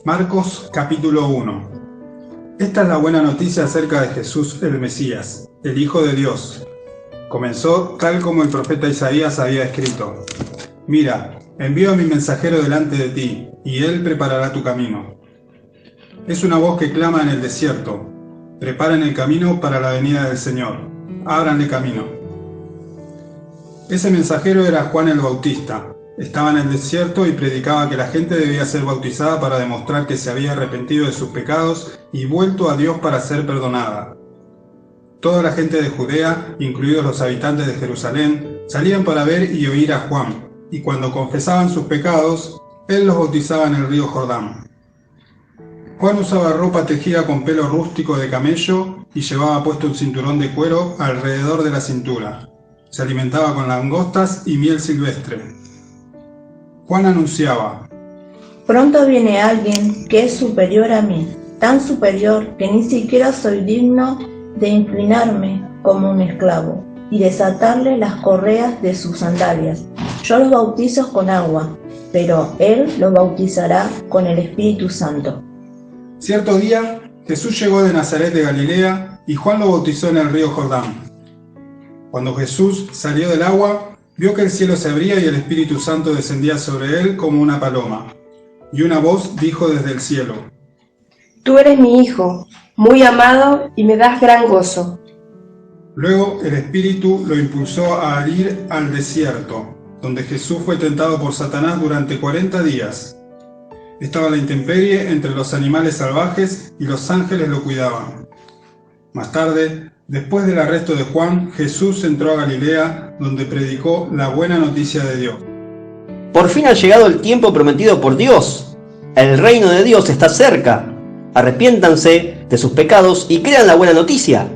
Marcos capítulo 1. Esta es la buena noticia acerca de Jesús el Mesías, el Hijo de Dios. Comenzó tal como el profeta Isaías había escrito: Mira, envío a mi mensajero delante de ti, y él preparará tu camino. Es una voz que clama en el desierto: preparen el camino para la venida del Señor, ábranle camino. Ese mensajero era Juan el Bautista. Estaba en el desierto y predicaba que la gente debía ser bautizada para demostrar que se había arrepentido de sus pecados y vuelto a Dios para ser perdonada. Toda la gente de Judea, incluidos los habitantes de Jerusalén, salían para ver y oír a Juan, y cuando confesaban sus pecados, él los bautizaba en el río Jordán. Juan usaba ropa tejida con pelo rústico de camello y llevaba puesto un cinturón de cuero alrededor de la cintura. Se alimentaba con langostas y miel silvestre. Juan anunciaba: Pronto viene alguien que es superior a mí, tan superior que ni siquiera soy digno de inclinarme como un esclavo y desatarle las correas de sus sandalias. Yo los bautizo con agua, pero él los bautizará con el Espíritu Santo. Cierto día, Jesús llegó de Nazaret de Galilea y Juan lo bautizó en el río Jordán. Cuando Jesús salió del agua, vio que el cielo se abría y el Espíritu Santo descendía sobre él como una paloma. Y una voz dijo desde el cielo: Tú eres mi Hijo, muy amado, y me das gran gozo. Luego el Espíritu lo impulsó a ir al desierto, donde Jesús fue tentado por Satanás durante 40 días. Estaba a la intemperie entre los animales salvajes y los ángeles lo cuidaban. Más tarde, después del arresto de Juan, Jesús entró a Galilea, donde predicó la buena noticia de Dios. Por fin ha llegado el tiempo prometido por Dios. El reino de Dios está cerca. Arrepiéntanse de sus pecados y crean la buena noticia.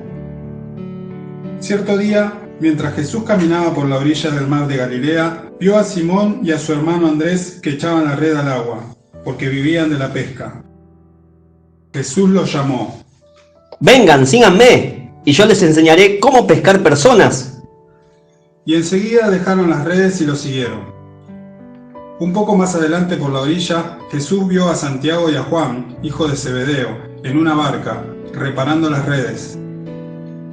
Cierto día, mientras Jesús caminaba por la orilla del mar de Galilea, vio a Simón y a su hermano Andrés que echaban la red al agua, porque vivían de la pesca. Jesús los llamó: Vengan, síganme, y yo les enseñaré cómo pescar personas. Y enseguida dejaron las redes y lo siguieron. Un poco más adelante por la orilla, Jesús vio a Santiago y a Juan, hijo de Zebedeo, en una barca, reparando las redes.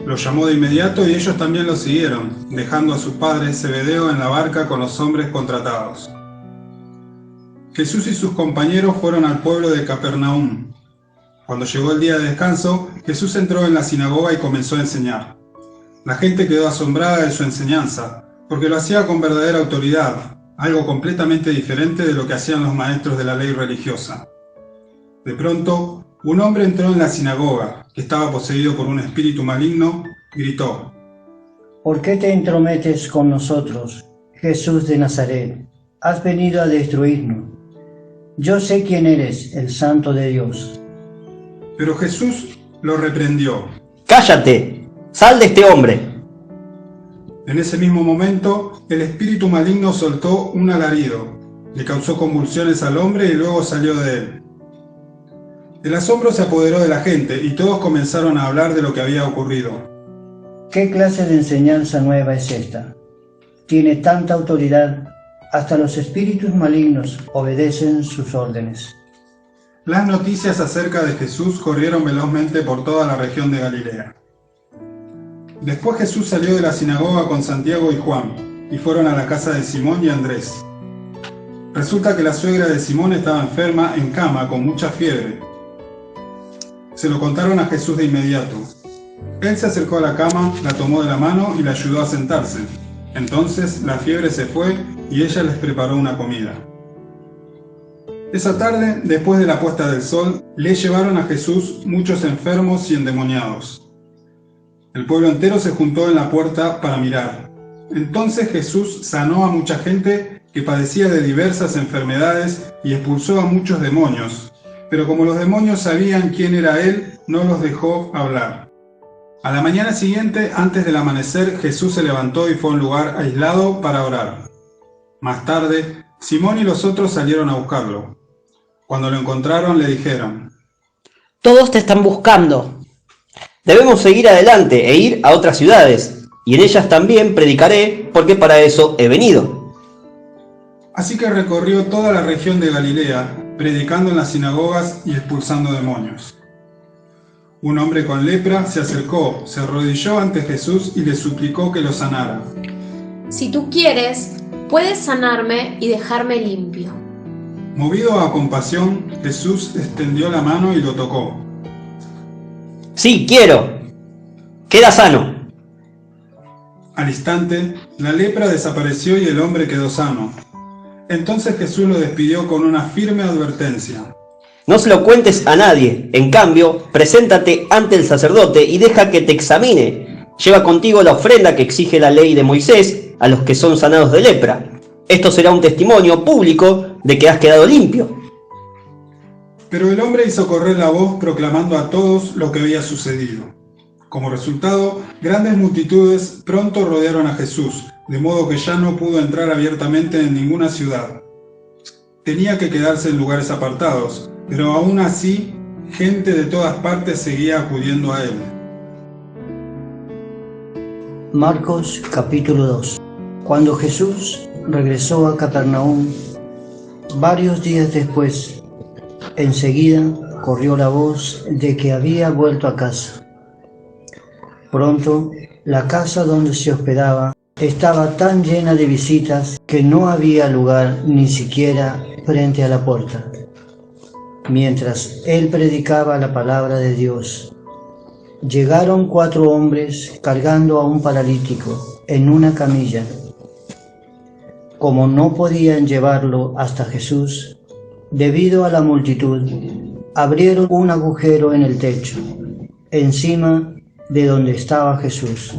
Los llamó de inmediato y ellos también lo siguieron, dejando a su padre Zebedeo en la barca con los hombres contratados. Jesús y sus compañeros fueron al pueblo de Capernaum. Cuando llegó el día de descanso, Jesús entró en la sinagoga y comenzó a enseñar. La gente quedó asombrada de su enseñanza, porque lo hacía con verdadera autoridad, algo completamente diferente de lo que hacían los maestros de la ley religiosa. De pronto, un hombre entró en la sinagoga, que estaba poseído por un espíritu maligno, gritó: ¿Por qué te entrometes con nosotros, Jesús de Nazaret? Has venido a destruirnos. Yo sé quién eres, el Santo de Dios. Pero Jesús lo reprendió: ¡Cállate! ¡Sal de este hombre! En ese mismo momento, el espíritu maligno soltó un alarido, le causó convulsiones al hombre y luego salió de él. El asombro se apoderó de la gente y todos comenzaron a hablar de lo que había ocurrido. ¿Qué clase de enseñanza nueva es esta? Tiene tanta autoridad, hasta los espíritus malignos obedecen sus órdenes. Las noticias acerca de Jesús corrieron velozmente por toda la región de Galilea. Después Jesús salió de la sinagoga con Santiago y Juan, y fueron a la casa de Simón y Andrés. Resulta que la suegra de Simón estaba enferma en cama con mucha fiebre. Se lo contaron a Jesús de inmediato. Él se acercó a la cama, la tomó de la mano y la ayudó a sentarse. Entonces la fiebre se fue y ella les preparó una comida. Esa tarde, después de la puesta del sol, le llevaron a Jesús muchos enfermos y endemoniados. El pueblo entero se juntó en la puerta para mirar. Entonces Jesús sanó a mucha gente que padecía de diversas enfermedades y expulsó a muchos demonios. Pero como los demonios sabían quién era él, no los dejó hablar. A la mañana siguiente, antes del amanecer, Jesús se levantó y fue a un lugar aislado para orar. Más tarde, Simón y los otros salieron a buscarlo. Cuando lo encontraron, le dijeron: Todos te están buscando. Debemos seguir adelante e ir a otras ciudades, y en ellas también predicaré, porque para eso he venido. Así que recorrió toda la región de Galilea, predicando en las sinagogas y expulsando demonios. Un hombre con lepra se acercó, se arrodilló ante Jesús y le suplicó que lo sanara. Si tú quieres, puedes sanarme y dejarme limpio. Movido a compasión, Jesús extendió la mano y lo tocó. Sí, quiero. Queda sano. Al instante, la lepra desapareció y el hombre quedó sano. Entonces Jesús lo despidió con una firme advertencia. No se lo cuentes a nadie. En cambio, preséntate ante el sacerdote y deja que te examine. Lleva contigo la ofrenda que exige la ley de Moisés a los que son sanados de lepra. Esto será un testimonio público de que has quedado limpio. Pero el hombre hizo correr la voz proclamando a todos lo que había sucedido. Como resultado, grandes multitudes pronto rodearon a Jesús, de modo que ya no pudo entrar abiertamente en ninguna ciudad. Tenía que quedarse en lugares apartados, pero aún así, gente de todas partes seguía acudiendo a él. Marcos capítulo 2. Cuando Jesús regresó a Capernaum, varios días después, enseguida corrió la voz de que había vuelto a casa. Pronto, la casa donde se hospedaba estaba tan llena de visitas que no había lugar ni siquiera frente a la puerta. Mientras él predicaba la palabra de Dios, llegaron 4 hombres cargando a un paralítico en una camilla. Como no podían llevarlo hasta Jesús, debido a la multitud, abrieron un agujero en el techo, encima de donde estaba Jesús.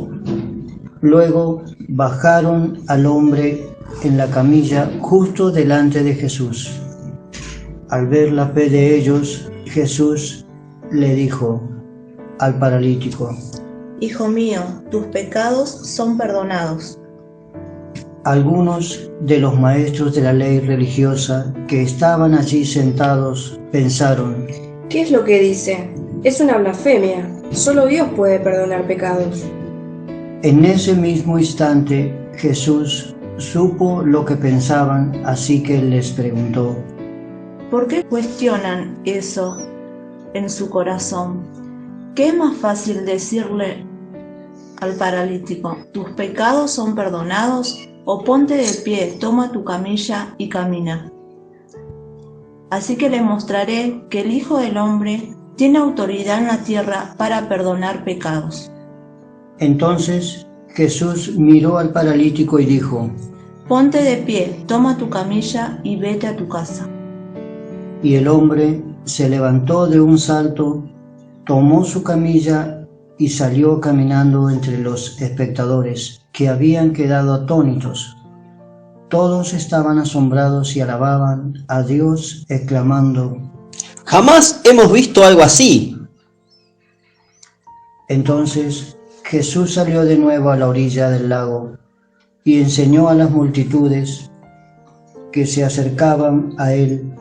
Luego bajaron al hombre en la camilla justo delante de Jesús. Al ver la fe de ellos, Jesús le dijo al paralítico: Hijo mío, tus pecados son perdonados. Algunos de los maestros de la ley religiosa que estaban allí sentados pensaron: ¿Qué es lo que dice? Es una blasfemia. Solo Dios puede perdonar pecados. En ese mismo instante Jesús supo lo que pensaban, así que les preguntó: ¿Por qué cuestionan eso en su corazón? ¿Qué es más fácil decirle al paralítico: tus pecados son perdonados? O ponte de pie, toma tu camilla y camina. Así que le mostraré que el Hijo del Hombre tiene autoridad en la tierra para perdonar pecados. Entonces Jesús miró al paralítico y dijo: Ponte de pie, toma tu camilla y vete a tu casa. Y el hombre se levantó de un salto, tomó su camilla y salió caminando entre los espectadores, que habían quedado atónitos. Todos estaban asombrados y alababan a Dios, exclamando: Jamás hemos visto algo así. Entonces Jesús salió de nuevo a la orilla del lago y enseñó a las multitudes que se acercaban a él.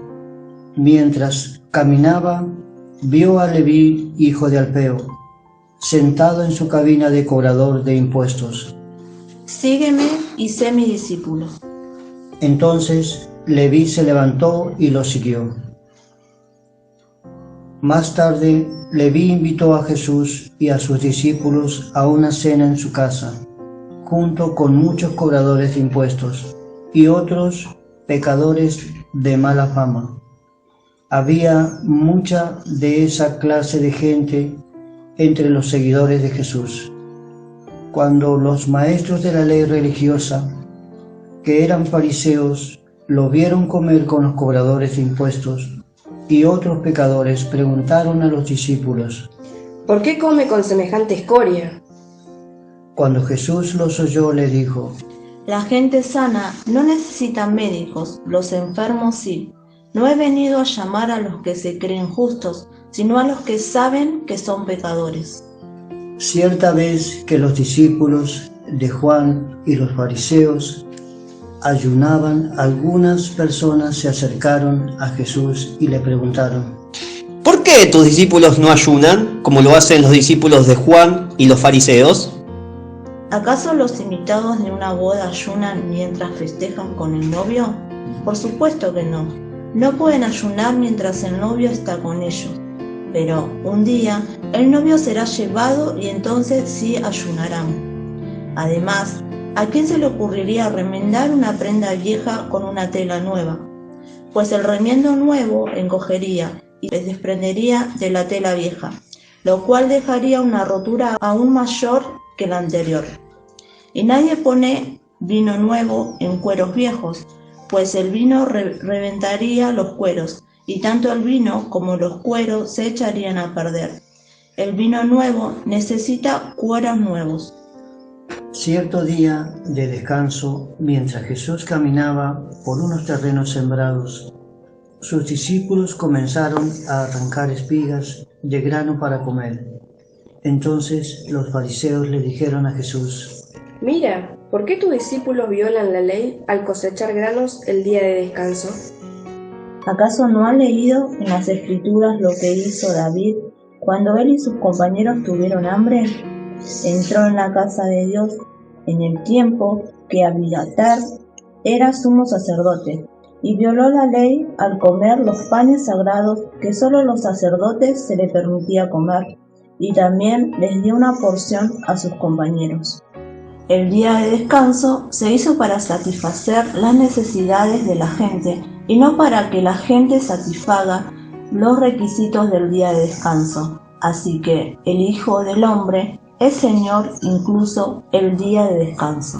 Mientras caminaba, vio a Leví, hijo de Alfeo, sentado en su cabina de cobrador de impuestos. Sígueme y sé mi discípulo. Entonces Leví se levantó y lo siguió. Más tarde, Leví invitó a Jesús y a sus discípulos a una cena en su casa, junto con muchos cobradores de impuestos y otros pecadores de mala fama. Había mucha de esa clase de gente entre los seguidores de Jesús. Cuando los maestros de la ley religiosa, que eran fariseos, lo vieron comer con los cobradores de impuestos y otros pecadores, preguntaron a los discípulos: ¿Por qué come con semejante escoria? Cuando Jesús los oyó, le dijo: La gente sana no necesita médicos, los enfermos sí. No he venido a llamar a los que se creen justos, sino a los que saben que son pecadores. Cierta vez que los discípulos de Juan y los fariseos ayunaban, algunas personas se acercaron a Jesús y le preguntaron: ¿Por qué tus discípulos no ayunan, como lo hacen los discípulos de Juan y los fariseos? ¿Acaso los invitados de una boda ayunan mientras festejan con el novio? Por supuesto que no. No pueden ayunar mientras el novio está con ellos, pero un día el novio será llevado y entonces sí ayunarán. Además, ¿a quién se le ocurriría remendar una prenda vieja con una tela nueva? Pues el remiendo nuevo encogería y se desprendería de la tela vieja, lo cual dejaría una rotura aún mayor que la anterior. Y nadie pone vino nuevo en cueros viejos, pues el vino reventaría los cueros, y tanto el vino como los cueros se echarían a perder. El vino nuevo necesita cueros nuevos. Cierto día de descanso, mientras Jesús caminaba por unos terrenos sembrados, sus discípulos comenzaron a arrancar espigas de grano para comer. Entonces los fariseos le dijeron a Jesús: Mira, ¿por qué tus discípulos violan la ley al cosechar granos el día de descanso? ¿Acaso no han leído en las Escrituras lo que hizo David cuando él y sus compañeros tuvieron hambre? Entró en la casa de Dios en el tiempo que Abiatar era sumo sacerdote y violó la ley al comer los panes sagrados que solo los sacerdotes se le permitía comer, y también les dio una porción a sus compañeros. El día de descanso se hizo para satisfacer las necesidades de la gente y no para que la gente satisfaga los requisitos del día de descanso. Así que el Hijo del Hombre es Señor incluso el día de descanso.